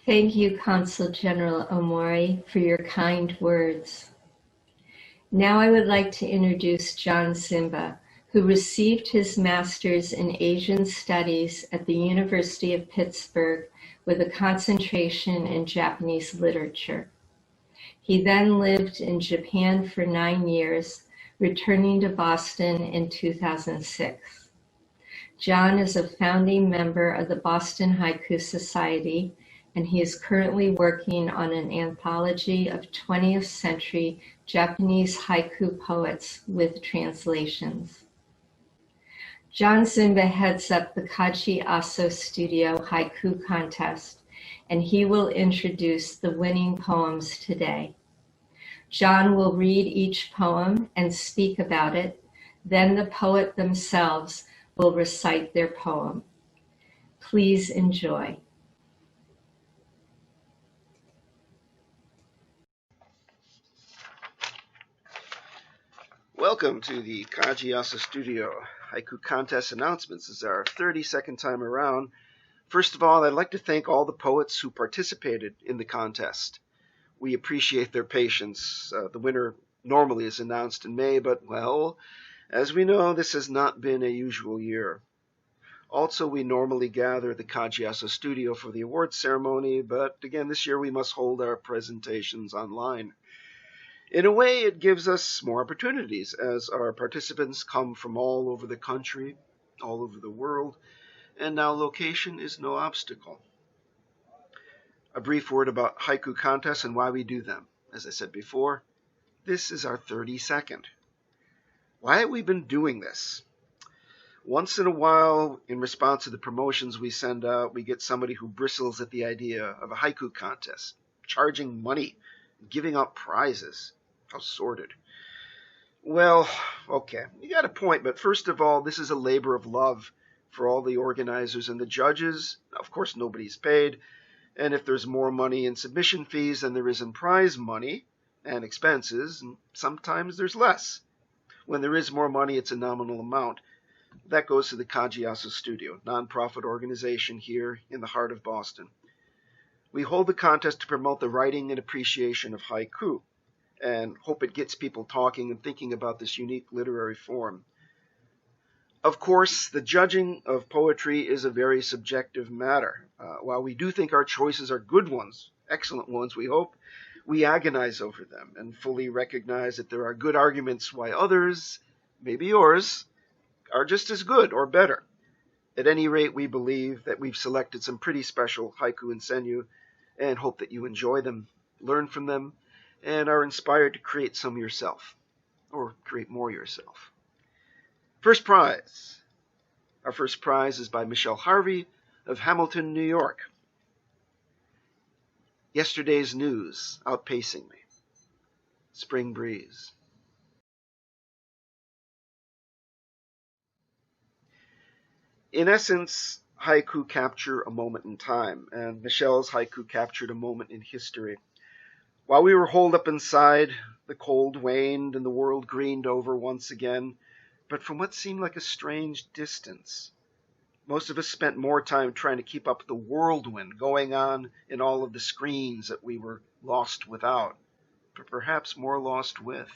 Thank you, Consul General Omori, for your kind words. Now I would like to introduce John Simba, who received his master's in Asian Studies at the University of Pittsburgh with a concentration in Japanese literature. He then lived in Japan for 9 years, returning to Boston in 2006. John is a founding member of the Boston Haiku Society, and he is currently working on an anthology of 20th century Japanese haiku poets with translations. John Ziemba heads up the Kaji Aso Studio Haiku Contest, and he will introduce the winning poems today. John will read each poem and speak about it, then the poet themselves will recite their poem. Please enjoy. Welcome to the Kaji Aso Studio Haiku Contest announcements. This is our 32nd time around. First of all, I'd like to thank all the poets who participated in the contest. We appreciate their patience. The winner normally is announced in May, but, well, as we know, this has not been a usual year. Also, we normally gather at the Kaji Aso Studio for the awards ceremony, but again, this year we must hold our presentations online. In a way, it gives us more opportunities as our participants come from all over the country, all over the world, and now location is no obstacle. A brief word about haiku contests and why we do them. As I said before, this is our 32nd. Why have we been doing this? Once in a while, in response to the promotions we send out, we get somebody who bristles at the idea of a haiku contest, charging money, giving out prizes. How sordid. Well, okay, you got a point, but first of all, this is a labor of love for all the organizers and the judges. Of course, nobody's paid, and if there's more money in submission fees than there is in prize money and expenses, and sometimes there's less. When there is more money, it's a nominal amount. That goes to the Kaji Aso Studio, nonprofit organization here in the heart of Boston. We hold the contest to promote the writing and appreciation of haiku, and hope it gets people talking and thinking about this unique literary form. Of course, the judging of poetry is a very subjective matter. While we do think our choices are good ones, excellent ones, we hope, we agonize over them and fully recognize that there are good arguments why others, maybe yours, are just as good or better. At any rate, we believe that we've selected some pretty special haiku and senyu and hope that you enjoy them, learn from them, and are inspired to create some yourself, or create more yourself. First prize. Our first prize is by Michele Harvey of Hamilton, New York. Yesterday's news outpacing me. Spring breeze. In essence, haiku capture a moment in time, and Michele's haiku captured a moment in history. While we were holed up inside, the cold waned and the world greened over once again, but from what seemed like a strange distance. Most of us spent more time trying to keep up the whirlwind going on in all of the screens that we were lost without, but perhaps more lost with.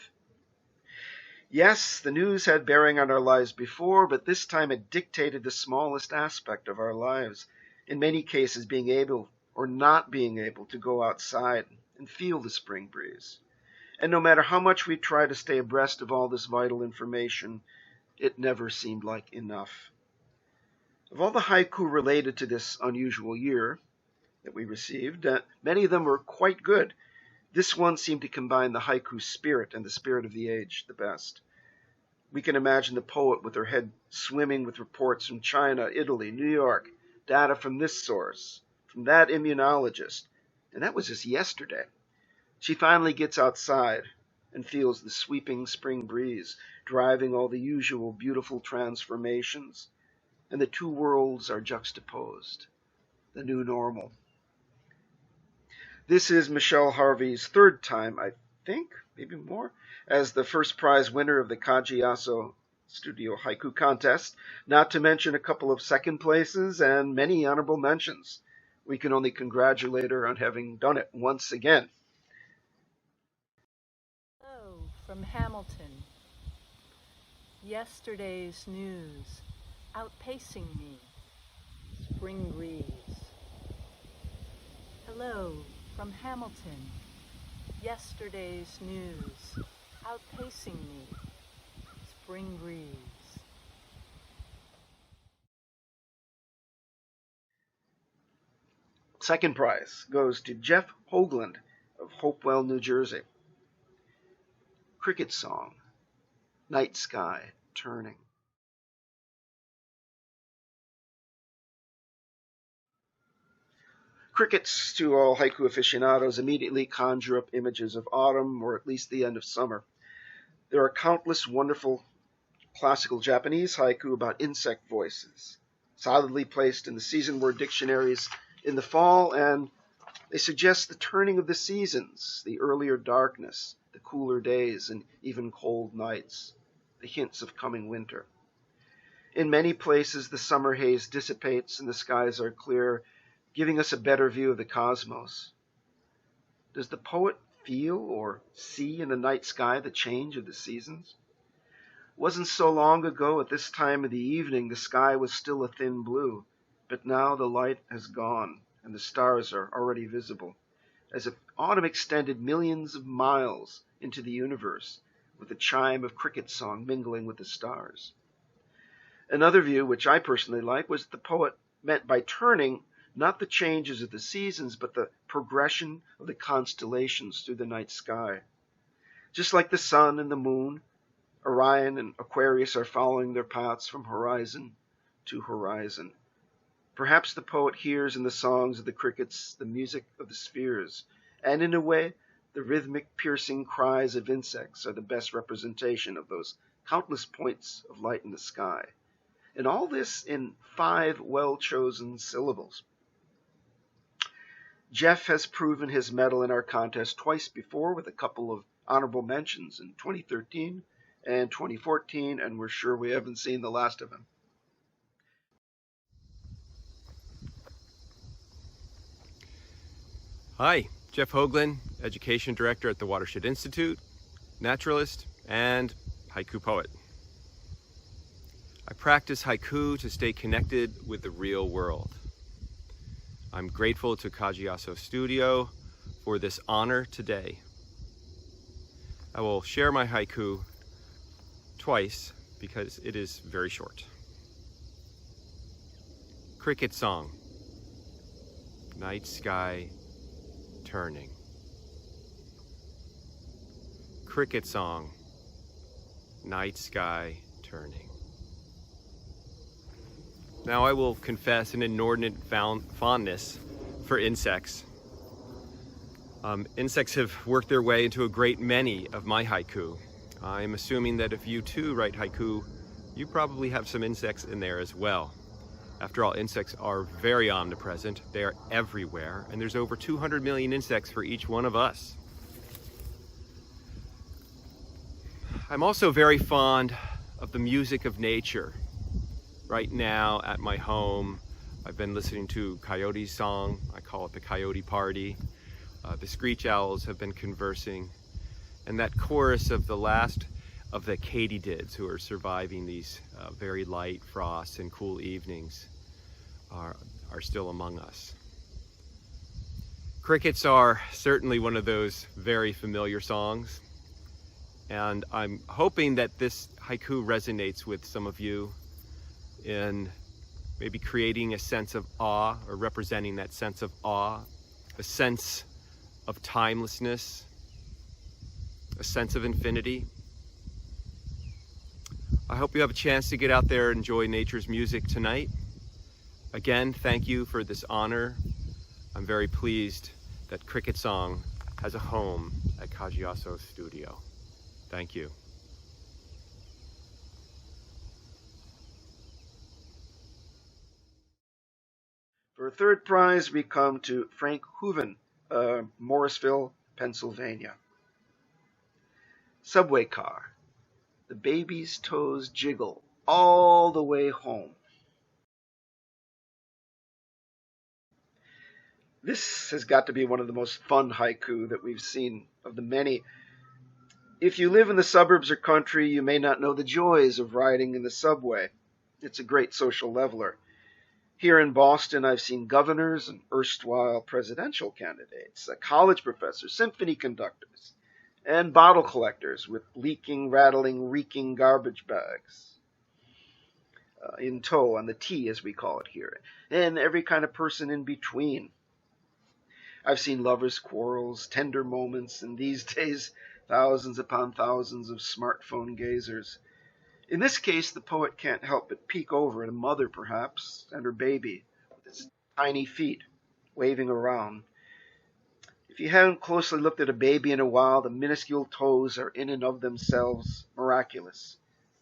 Yes, the news had bearing on our lives before, but this time it dictated the smallest aspect of our lives, in many cases being able or not being able to go outside and feel the spring breeze. And no matter how much we try to stay abreast of all this vital information, it never seemed like enough. Of all the haiku related to this unusual year that we received, many of them were quite good. This one seemed to combine the haiku spirit and the spirit of the age the best. We can imagine the poet with her head swimming with reports from China, Italy, New York, data from this source, from that immunologist, and that was just yesterday. She finally gets outside and feels the sweeping spring breeze, driving all the usual beautiful transformations, and the two worlds are juxtaposed, the new normal. This is Michele Harvey's third time, I think, maybe more, as the first prize winner of the Kaji Aso Studio Haiku Contest, not to mention a couple of second places and many honorable mentions. We can only congratulate her on having done it once again. Hello from Hamilton. Yesterday's news outpacing me. Spring breeze. Hello from Hamilton. Yesterday's news outpacing me. Spring breeze. Second prize goes to Jeff Hoagland of Hopewell, New Jersey. Cricket Song, Night Sky Turning. Crickets, to all haiku aficionados, immediately conjure up images of autumn or at least the end of summer. There are countless wonderful classical Japanese haiku about insect voices, solidly placed in the season word dictionaries in the fall, and they suggest the turning of the seasons, the earlier darkness, the cooler days, and even cold nights, the hints of coming winter. In many places, the summer haze dissipates and the skies are clear, giving us a better view of the cosmos. Does the poet feel or see in the night sky the change of the seasons? It wasn't so long ago at this time of the evening the sky was still a thin blue, but now the light has gone and the stars are already visible, as if autumn extended millions of miles into the universe, with the chime of cricket song mingling with the stars. Another view, which I personally like, was the poet meant by turning not the changes of the seasons, but the progression of the constellations through the night sky. Just like the sun and the moon, Orion and Aquarius are following their paths from horizon to horizon. Perhaps the poet hears in the songs of the crickets the music of the spheres, and in a way, the rhythmic, piercing cries of insects are the best representation of those countless points of light in the sky. And all this in 5 well-chosen syllables. Jeff has proven his mettle in our contest twice before with a couple of honorable mentions in 2013 and 2014, and we're sure we haven't seen the last of him. Hi, Jeff Hoagland, Education Director at the Watershed Institute, naturalist, and haiku poet. I practice haiku to stay connected with the real world. I'm grateful to Kaji Aso Studio for this honor today. I will share my haiku twice because it is very short. Cricket Song, Night Sky Turning. Cricket Song, Night Sky Turning. Now I will confess an inordinate fondness for insects. Insects have worked their way into a great many of my haiku. I'm assuming that if you too write haiku, you probably have some insects in there as well. After all, insects are very omnipresent. They are everywhere, and there's over 200 million insects for each one of us. I'm also very fond of the music of nature. Right now at my home, I've been listening to Coyote's song. I call it the Coyote Party. The screech owls have been conversing. And that chorus of the last of the katydids who are surviving these very light frosts and cool evenings are still among us. Crickets are certainly one of those very familiar songs, and I'm hoping that this haiku resonates with some of you in maybe creating a sense of awe, or representing that sense of awe, a sense of timelessness, a sense of infinity. I hope you have a chance to get out there and enjoy nature's music tonight. Again, thank you for this honor. I'm very pleased that Cricket Song has a home at Kaji Aso Studio. Thank you. For a third prize, we come to Frank Hooven, Morrisville, Pennsylvania. Subway car. The baby's toes jiggle all the way home. This has got to be one of the most fun haiku that we've seen of the many. If you live in the suburbs or country, you may not know the joys of riding in the subway. It's a great social leveler. Here in Boston, I've seen governors and erstwhile presidential candidates, college professors, symphony conductors, and bottle collectors with leaking, rattling, reeking garbage bags in tow on the T, as we call it here, and every kind of person in between. I've seen lovers' quarrels, tender moments, and these days, thousands upon thousands of smartphone gazers. In this case, the poet can't help but peek over at a mother, perhaps, and her baby, with its tiny feet waving around. If you haven't closely looked at a baby in a while, the minuscule toes are in and of themselves miraculous.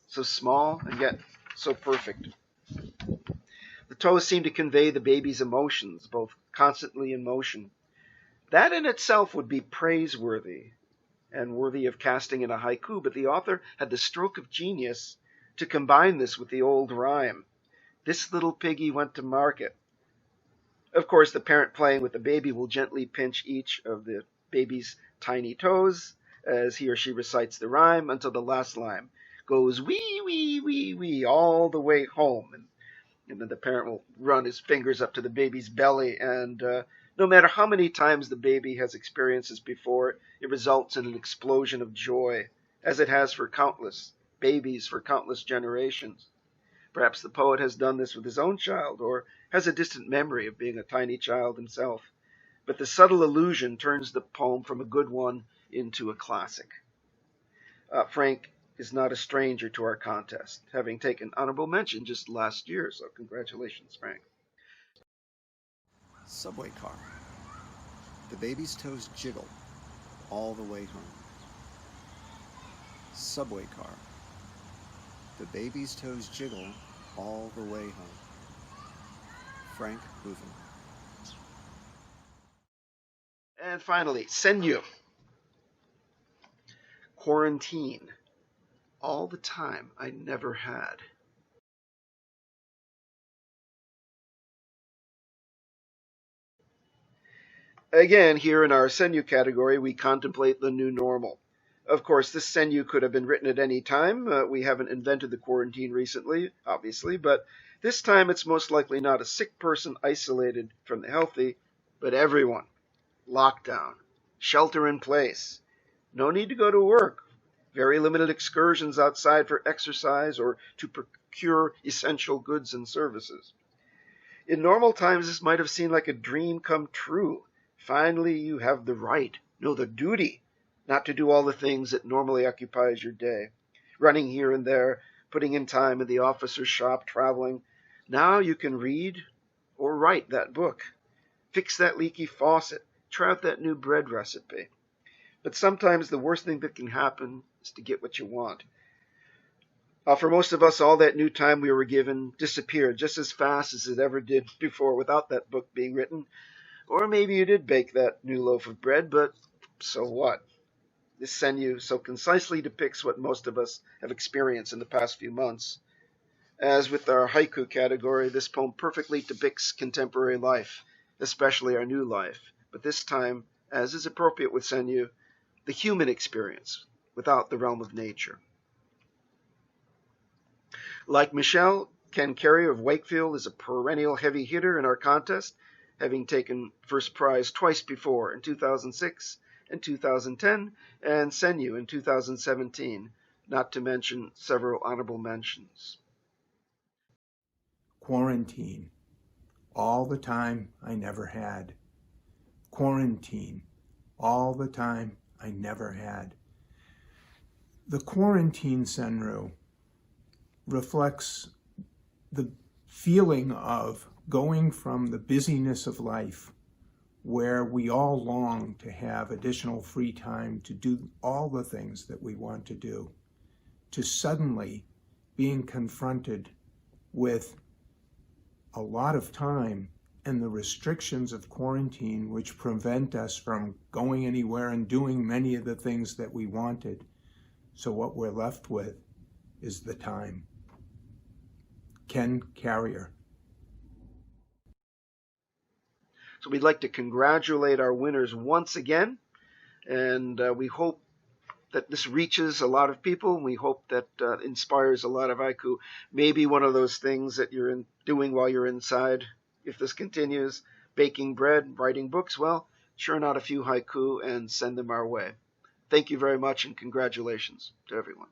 So small and yet so perfect. The toes seem to convey the baby's emotions, both constantly in motion. That in itself would be praiseworthy and worthy of casting in a haiku, but the author had the stroke of genius to combine this with the old rhyme. This little piggy went to market. Of course, the parent playing with the baby will gently pinch each of the baby's tiny toes as he or she recites the rhyme until the last line goes wee, wee, wee, wee all the way home. And then the parent will run his fingers up to the baby's belly, and no matter how many times the baby has experienced this before, it results in an explosion of joy, as it has for countless babies for countless generations. Perhaps the poet has done this with his own child, or has a distant memory of being a tiny child himself. But the subtle illusion turns the poem from a good one into a classic. Frank is not a stranger to our contest, having taken honorable mention just last year, so congratulations, Frank. Subway car. The baby's toes jiggle all the way home. Subway car. The baby's toes jiggle all the way home. Frank Hooven. And finally, Senyu. Quarantine. All the time I never had. Again, here in our Senyu category, we contemplate the new normal. Of course, this Senyu could have been written at any time. We haven't invented the quarantine recently, obviously, but this time it's most likely not a sick person isolated from the healthy, but everyone. Lockdown. Shelter in place. No need to go to work. Very limited excursions outside for exercise or to procure essential goods and services. In normal times, this might have seemed like a dream come true. Finally, you have the right, no, the duty, not to do all the things that normally occupies your day. Running here and there, putting in time in the office or shop, traveling. Now you can read or write that book. Fix that leaky faucet. Try out that new bread recipe. But sometimes the worst thing that can happen is to get what you want. For most of us, all that new time we were given disappeared just as fast as it ever did before without that book being written. Or maybe you did bake that new loaf of bread, but so what? This Senyu so concisely depicts what most of us have experienced in the past few months. As with our haiku category, this poem perfectly depicts contemporary life, especially our new life. But this time, as is appropriate with Senyu, the human experience without the realm of nature. Like Michele, Ken Carey of Wakefield is a perennial heavy hitter in our contest, having taken first prize twice before, in 2006 and 2010, and Senyu in 2017, not to mention several honorable mentions. Quarantine. All the time I never had. Quarantine. All the time I never had. The quarantine senru reflects the feeling of going from the busyness of life, where we all long to have additional free time to do all the things that we want to do, to suddenly being confronted with a lot of time and the restrictions of quarantine, which prevent us from going anywhere and doing many of the things that we wanted. So what we're left with is the time. Ken Carrier. So we'd like to congratulate our winners once again, and we hope that this reaches a lot of people. We hope that inspires a lot of haiku. Maybe one of those things that you're doing while you're inside, if this continues, baking bread, writing books, well, churn out a few haiku and send them our way. Thank you very much, and congratulations to everyone.